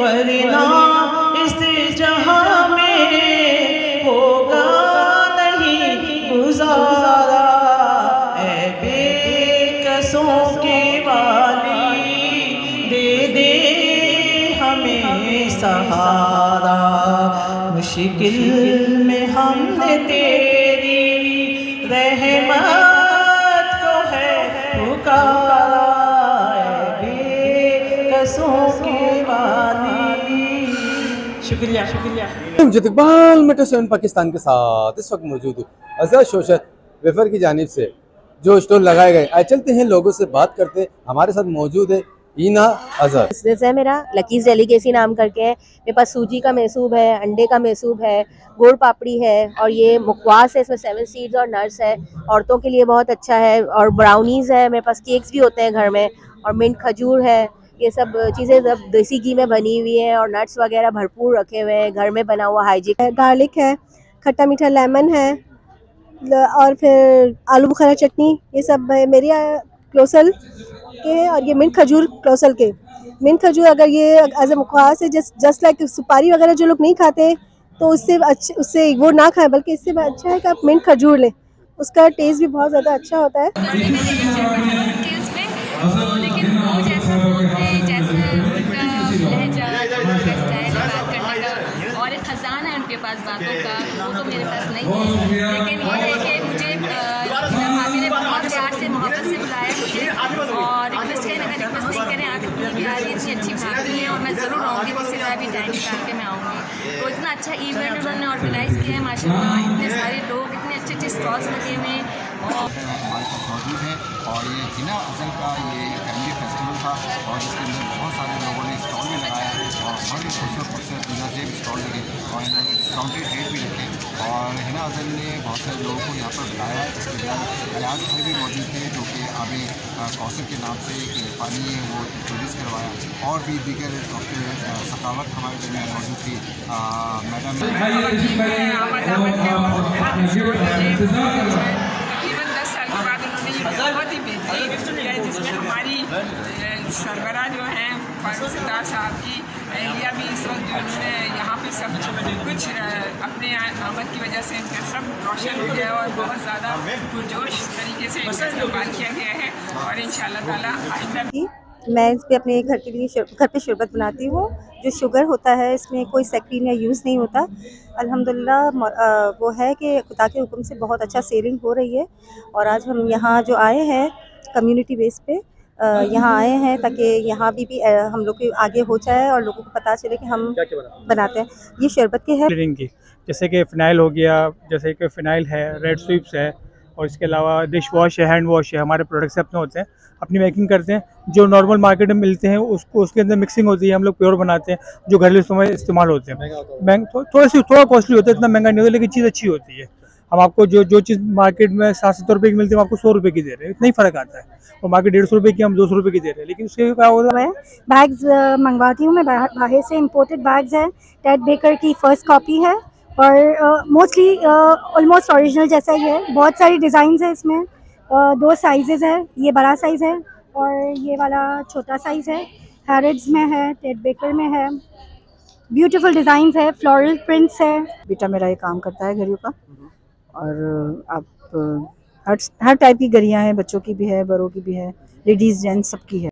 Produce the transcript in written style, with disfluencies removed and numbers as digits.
वरना इस जहां में होगा नहीं गुजारा। ऐ बेकसों के वाली दे दे हमें सहारा। मुश्किल में हमने तेरी रहमत को है पुकारा। बेकसों के वाली। शुक्रिया शुक्रिया। इकबाल मेट्रो 7 पाकिस्तान के साथ इस वक्त मौजूद हूँ अजहर सोशल वेफर की जानिब से जो स्टॉल लगाए गए। आज चलते हैं लोगों से बात करते हैं। हमारे साथ मौजूद है ईना अजहर। बिजनेस है मेरा लकीज डेलीकेसी नाम करके है। मेरे पास सूजी का मैसूब है, अंडे का मैसूब है, गुड़ पापड़ी है और ये मुखवास है। इसमें 7 सीड्स और नट्स है, औरतों के लिए बहुत अच्छा है। और ब्राउनीज़ है, मेरे पास केक्स भी होते हैं घर में और मिंट खजूर है। ये सब चीज़ें सब देसी घी में बनी हुई है और नट्स वगैरह भरपूर रखे हुए हैं। घर में बना हुआ हाइजीन है। गार्लिक है, खट्टा मीठा लेमन है और फिर आलू बुखारा चटनी, ये सब मेरी क्लोसल के हैं। और ये मिंट खजूर क्लोसल के मिंट खजूर, अगर ये एज ए मुखवास है, जस्ट लाइक सुपारी वगैरह जो लोग नहीं खाते तो उससे वो ना खाएं, बल्कि इससे अच्छा है कि आप मिंट खजूर लें। उसका टेस्ट भी बहुत ज़्यादा अच्छा होता है। लेकिन वो जैसा बोलते हैं, जैसे उनका लहजा, उनका स्टाइल है बात करने का और एक खजाना है उनके पास बातों का, वो तो मेरे पास नहीं है। लेकिन ये है कि मुझे भाभी ने बहुत प्यार से मोहब्बत से बुलाया मुझे और रिक्वेस्ट करें, अगर रिक्वेस्ट नहीं करें आप इतनी प्यारी इतनी अच्छी भाभी हैं और मैं ज़रूर आऊँगी, किसी तरह भी टाइम निकाल के मैं आऊँगी। तो इतना अच्छा इवेंट उन्होंने ऑर्गेनाइज़ किया है माशाल्लाह। इतने सारे लोग, इतने अच्छे अच्छे स्टॉल्स लगे हुए हैं और हमारे पास मौजूद है। और ये हिना अज़हर का ये फैमिली फेस्टिवल था और इसके अंदर बहुत सारे लोगों ने स्टॉल भी लगाया और बहुत ही खूबसूरत बेनज़ीर स्टॉल लगे और इन्होंने डिस्काउंटेड रेट भी रखे। और हिना अज़हर ने बहुत सारे लोगों को यहाँ पर बुलाया। इसके बाद रियाज भाई भी मौजूद थे जो कि आबे कौसर के नाम से एक पानी है वो इंट्रोड्यूस करवाया और भी दीगर डॉक्टर सकावत हमारे दरमियान मौजूद थी। मैडम तकरीबन 10 साल के बाद उन्होंने ये बहुत ही बेहतरीन किया है, जिसमें हमारी सरबराह जो हैं फारूक सिद्दार साहब की एहलिया भी इस वक्त जो उन्होंने यहाँ पे सब कुछ अपने आमद की वजह से इनका सब रोशन हो गया और बहुत ज़्यादा पुरजोश तरीके से इनका इस्तेमाल किया गया है। और इंशाअल्लाह ताला आइंदा मैं इस पे अपने घर के लिए घर पे शरबत बनाती हूँ। जो शुगर होता है इसमें कोई सेक्रीन या यूज़ नहीं होता। अल्हम्दुलिल्लाह वो है कि खुदा के हुक्म से बहुत अच्छा सेलिंग हो रही है। और आज हम यहाँ जो आए हैं कम्युनिटी बेस पे यहाँ आए हैं ताकि यहाँ भी हम लोग के आगे हो जाए और लोगों को पता चले कि हम बनाते हैं। ये शरबत के है की, जैसे कि फ़िनाइल हो गया, जैसे कि फ़िनाइल है, रेड स्वीप्स है और इसके अलावा डिश वॉश है, हैंड वॉश है। हमारे प्रोडक्ट्स अपने होते हैं, अपनी मेकिंग करते हैं। जो नॉर्मल मार्केट में मिलते हैं उसके अंदर मिक्सिंग होती है, हम लोग प्योर बनाते हैं जो घरेलू इस्तेमाल होते हैं। थोड़ा कॉस्टली होता है, इतना महंगा नहीं होता, लेकिन चीज़ अच्छी होती है। हम आपको जो चीज़ मार्केट में 60-70 रुपये की मिलती है हम आपको 100 रुपये की दे रहे हैं, इतना ही फ़र्क आता है। और मार्केट 150 रुपये की हम 200 रुपये की दे रहे हैं, लेकिन उसके क्या होता है। बैग्स मंगवाती हूँ मैं बाहर से, इम्पोर्टेड बैग्स हैं। टेड बेकर की फ़र्स्ट कॉपी है और मोस्टली ऑलमोस्ट ओरिजिनल जैसा ही है। बहुत सारी डिज़ाइंस है इसमें, 2 साइज़ेस है, ये बड़ा साइज़ है और ये वाला छोटा साइज़ है। हैरिड्स में है, टेड बेकर में है, ब्यूटीफुल डिज़ाइंस है, फ्लोरल प्रिंट्स है। बेटा मेरा ये काम करता है घड़ियों का और आप हर टाइप की घड़ियाँ हैं, बच्चों की भी है, बड़ों की भी है, लेडीज़ जेंट्स सबकी है।